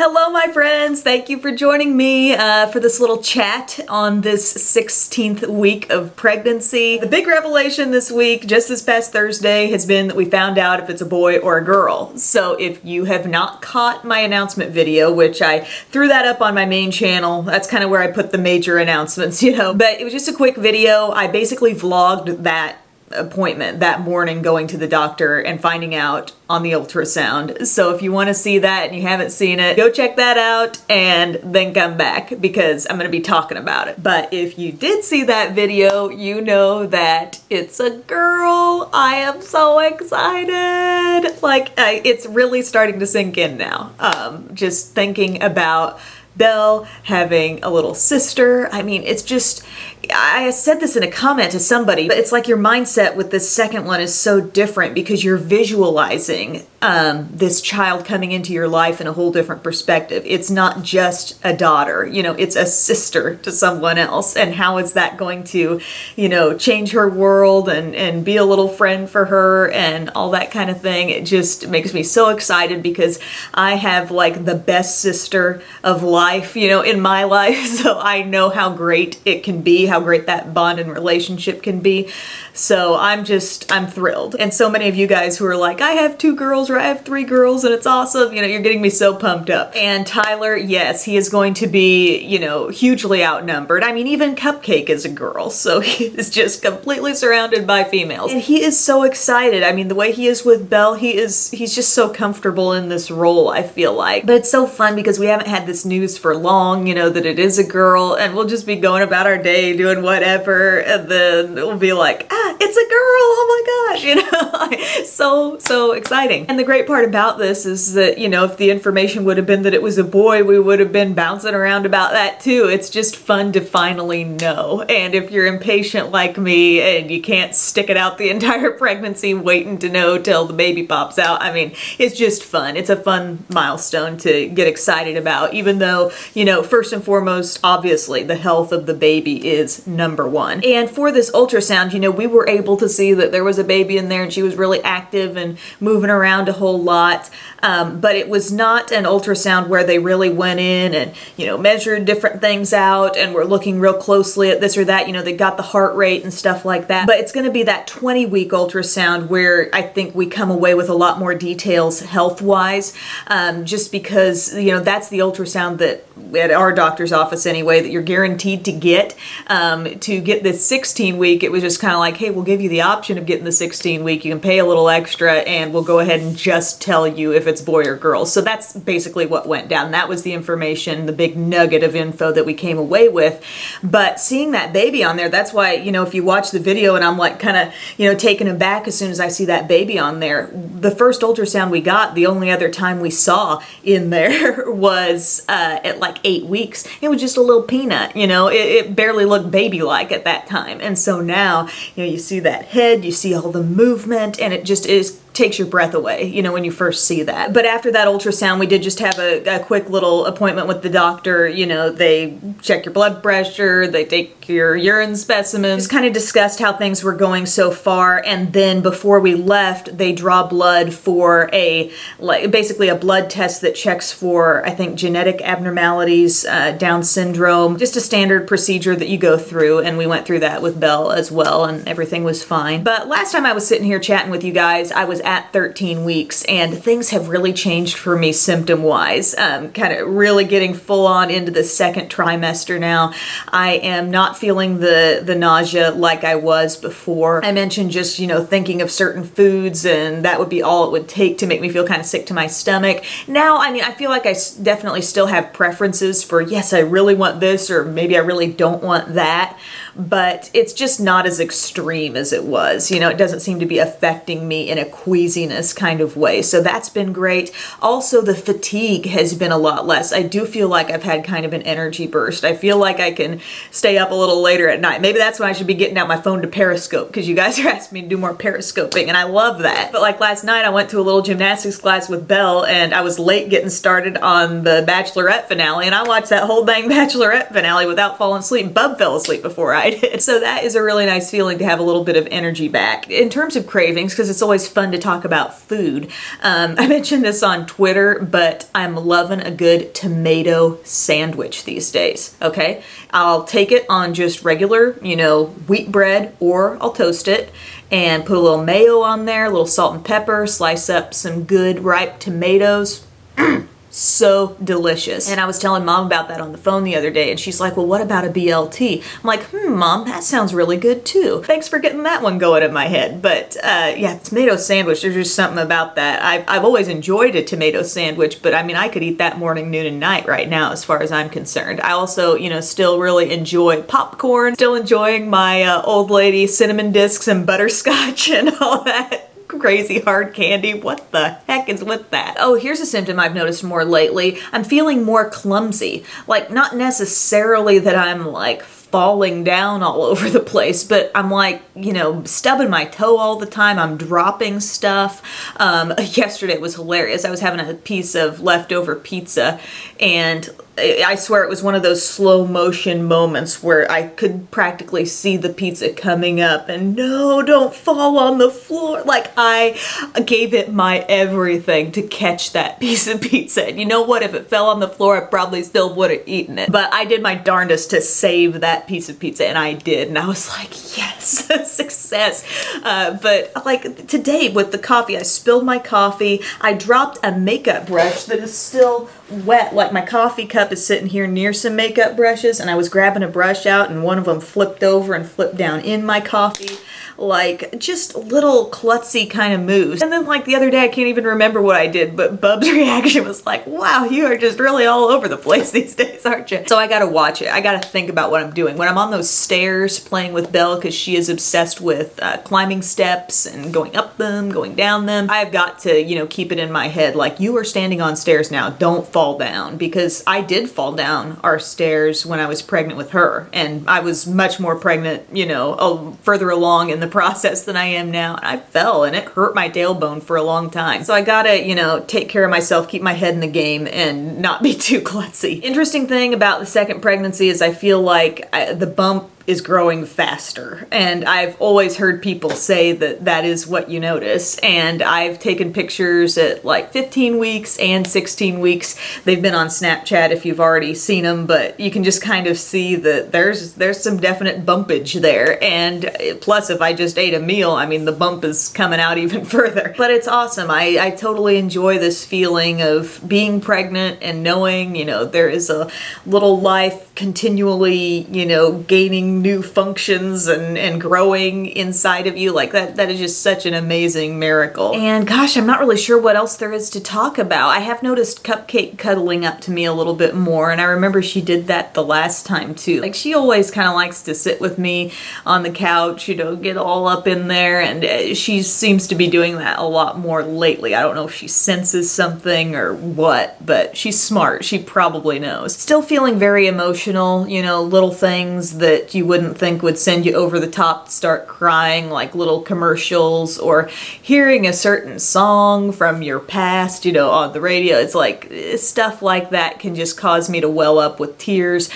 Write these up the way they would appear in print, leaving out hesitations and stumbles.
Hello my friends, thank you for joining me for this little chat on this 16th week of pregnancy. The big revelation this week, just this past Thursday, has been that we found out if it's a boy or a girl. So if you have not caught my announcement video, which I threw that up on my main channel, that's kind of where I put the major announcements, you know, but it was just a quick video. I basically vlogged that appointment that morning, going to the doctor and finding out on the ultrasound. So if you want to see that and you haven't seen it, go check that out and then come back because I'm going to be talking about it. But if you did see that video, you know that it's a girl. I am so excited. Like, it's really starting to sink in now. Just thinking about Belle having a little sister. I mean, it's just, I said this in a comment to somebody, but it's like your mindset with this second one is so different because you're visualizing this child coming into your life in a whole different perspective. It's not just a daughter, you know, it's a sister to someone else. And how is that going to, you know, change her world and be a little friend for her and all that kind of thing. It just makes me so excited because I have like the best sister of life, you know, in my life. So I know how great it can be, how great that bond and relationship can be. So I'm thrilled. And so many of you guys who are like, I have 2 girls or I have 3 girls and it's awesome, you know, you're getting me so pumped up. And Tyler, yes, he is going to be, you know, hugely outnumbered. I mean, even Cupcake is a girl, so he is just completely surrounded by females. And he is so excited. I mean, the way he is with Belle, he's just so comfortable in this role, I feel like. But it's so fun because we haven't had this news for long, you know, that it is a girl, and we'll just be going about our day doing whatever, and then we'll be like, it's a girl, oh my gosh, you know, so exciting. And the great part about this is that, you know, if the information would have been that it was a boy, we would have been bouncing around about that too. It's just fun to finally know. And if you're impatient like me and you can't stick it out the entire pregnancy waiting to know till the baby pops out, I mean, it's just fun. It's a fun milestone to get excited about, even though, you know, first and foremost, obviously, the health of the baby is number one. And for this ultrasound, you know, we were able to see that there was a baby in there and she was really active and moving around a whole lot. But it was not an ultrasound where they really went in and, you know, measured different things out and were looking real closely at this or that. You know, they got the heart rate and stuff like that. But it's going to be that 20-week ultrasound where I think we come away with a lot more details health-wise, just because, you know, that's the ultrasound that at our doctor's office anyway, that you're guaranteed to get. To get this 16-week, it was just kind of like, hey, we'll give you the option of getting the 16-week. You can pay a little extra and we'll go ahead and just tell you if it's boy or girl. So that's basically what went down. That was the information, the big nugget of info that we came away with. But seeing that baby on there, that's why, you know, if you watch the video and I'm like kind of, you know, taken aback as soon as I see that baby on there. The first ultrasound we got, the only other time we saw in there was at like 8 weeks. It was just a little peanut, you know, it barely looked baby-like at that time. And so now, you know, you see that head, you see all the movement, and it just takes your breath away, you know, when you first see that. But after that ultrasound, we did just have a quick little appointment with the doctor. You know, they check your blood pressure, they take your urine specimen, just kind of discussed how things were going so far. And then before we left, they draw blood for basically a blood test that checks for, I think, genetic abnormalities, Down syndrome, just a standard procedure that you go through. And we went through that with Belle as well, and everything was fine. But last time I was sitting here chatting with you guys, I was at 13 weeks and things have really changed for me symptom-wise. Kind of really getting full on into the second trimester now. I am not feeling the nausea like I was before. I mentioned just, you know, thinking of certain foods and that would be all it would take to make me feel kind of sick to my stomach. Now, I mean, I feel like I definitely still have preferences for, yes, I really want this or maybe I really don't want that. But it's just not as extreme as it was. You know, it doesn't seem to be affecting me in a queasiness kind of way. So that's been great. Also, the fatigue has been a lot less. I do feel like I've had kind of an energy burst. I feel like I can stay up a little later at night. Maybe that's when I should be getting out my phone to Periscope because you guys are asking me to do more Periscoping and I love that. But like last night, I went to a little gymnastics class with Belle and I was late getting started on the Bachelorette finale and I watched that whole dang Bachelorette finale without falling asleep. Bub fell asleep before I tried it. So that is a really nice feeling to have a little bit of energy back. In terms of cravings, because it's always fun to talk about food, I mentioned this on Twitter, but I'm loving a good tomato sandwich these days, okay? I'll take it on just regular, wheat bread, or I'll toast it and put a little mayo on there, a little salt and pepper, slice up some good ripe tomatoes. So delicious. And I was telling Mom about that on the phone the other day, and she's like, well, what about a BLT? I'm like, Mom, that sounds really good too. Thanks for getting that one going in my head. But yeah, tomato sandwich, there's just something about that. I've always enjoyed a tomato sandwich, but I mean, I could eat that morning, noon, and night right now as far as I'm concerned. I also, still really enjoy popcorn, still enjoying my old lady cinnamon discs and butterscotch and all that crazy hard candy. What the heck is with that? Oh, here's a symptom I've noticed more lately. I'm feeling more clumsy. Like, not necessarily that I'm like falling down all over the place, but I'm like, stubbing my toe all the time. I'm dropping stuff. Yesterday was hilarious. I was having a piece of leftover pizza, and I swear it was one of those slow motion moments where I could practically see the pizza coming up, and no, don't fall on the floor. Like, I gave it my everything to catch that piece of pizza. And you know what? If it fell on the floor, I probably still would have eaten it. But I did my darndest to save that piece of pizza, and I did. And I was like, yes, success. But like today with the coffee, I spilled my coffee. I dropped a makeup brush that is still wet. Like, my coffee cup is sitting here near some makeup brushes, and I was grabbing a brush out and one of them flipped over and flipped down in my coffee. Like, just little klutzy kind of moves. And then like the other day, I can't even remember what I did, but Bub's reaction was like, wow, you are just really all over the place these days, aren't you? So I gotta watch it. I gotta think about what I'm doing. When I'm on those stairs playing with Belle, because she is obsessed with climbing steps and going up them, going down them, I've got to, keep it in my head, like, you are standing on stairs now, don't fall down. Because I did fall down our stairs when I was pregnant with her, and I was much more pregnant, further along in the process than I am now. I fell and it hurt my tailbone for a long time. So I gotta, take care of myself, keep my head in the game, and not be too klutzy. Interesting thing about the second pregnancy is I feel like the bump is growing faster, and I've always heard people say that that is what you notice, and I've taken pictures at like 15 weeks and 16 weeks. They've been on Snapchat if you've already seen them, but you can just kind of see that there's some definite bumpage there, and plus if I just ate a meal, I mean, the bump is coming out even further. But it's awesome. I totally enjoy this feeling of being pregnant and knowing, there is a little life continually, gaining new functions and growing inside of you. Like, that is just such an amazing miracle. And gosh, I'm not really sure what else there is to talk about. I have noticed Cupcake cuddling up to me a little bit more, and I remember she did that the last time too. Like, she always kind of likes to sit with me on the couch, get all up in there, and she seems to be doing that a lot more lately. I don't know if she senses something or what, but she's smart. She probably knows. Still feeling very emotional, little things that you wouldn't think would send you over the top to start crying, like little commercials or hearing a certain song from your past, on the radio. It's like stuff like that can just cause me to well up with tears.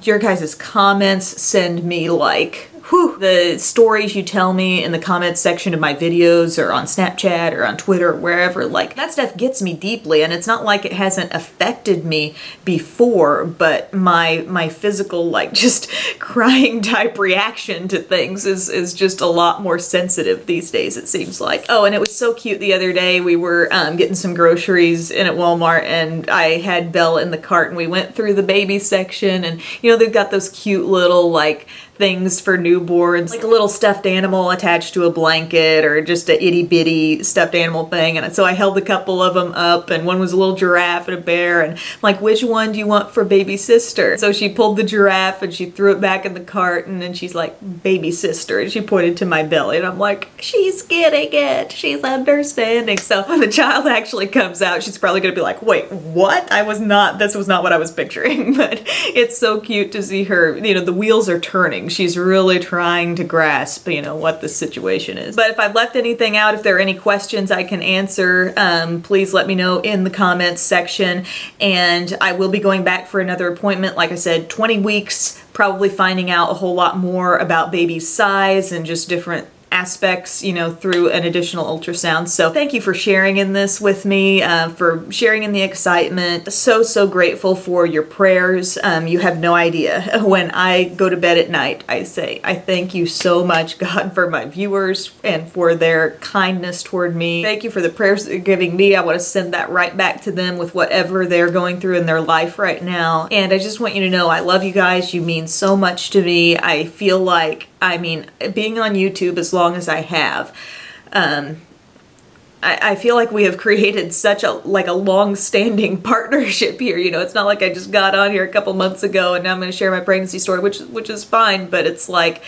Your guys' comments send me like, whew, the stories you tell me in the comments section of my videos or on Snapchat or on Twitter or wherever, like, that stuff gets me deeply, and it's not like it hasn't affected me before, but my physical, like, just crying type reaction to things is just a lot more sensitive these days, it seems like. Oh, and it was so cute the other day. We were getting some groceries in at Walmart, and I had Belle in the cart, and we went through the baby section, and they've got those cute little, like, things for newborns, like a little stuffed animal attached to a blanket or just a itty bitty stuffed animal thing. And so I held a couple of them up, and one was a little giraffe and a bear, and I'm like, which one do you want for baby sister? So she pulled the giraffe and she threw it back in the cart, and then she's like, baby sister, and she pointed to my belly, and I'm like, she's getting it, she's understanding. So when the child actually comes out, she's probably gonna be like, wait, what? This was not what I was picturing. But it's so cute to see her, the wheels are turning. trying. She's really trying to grasp, you know, what the situation is. But if I've left anything out, if there are any questions I can answer, please let me know in the comments section. And I will be going back for another appointment. Like I said, 20 weeks, probably finding out a whole lot more about baby's size and just different aspects, you know, through an additional ultrasound. So thank you for sharing in this with me, for sharing in the excitement. So grateful for your prayers. You have no idea. When I go to bed at night, I say, I thank you so much, God, for my viewers and for their kindness toward me. Thank you for the prayers that you're giving me. I want to send that right back to them with whatever they're going through in their life right now. And I just want you to know I love you guys. You mean so much to me. I feel like, I mean, being on YouTube as long as I have, I feel like we have created such a long-standing partnership here. You know, it's not like I just got on here a couple months ago and now I'm going to share my pregnancy story, which is fine, but it's like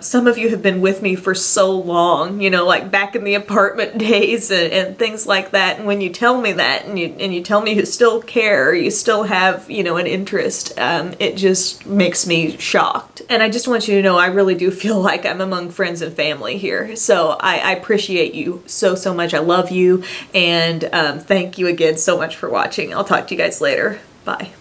some of you have been with me for so long, you know, like back in the apartment days and things like that. And when you tell me that and you tell me you still care, you still have, you know, an interest, it just makes me shocked. And I just want you to know I really do feel like I'm among friends and family here. So I appreciate you so much. I love you, and thank you again so much for watching. I'll talk to you guys later. Bye.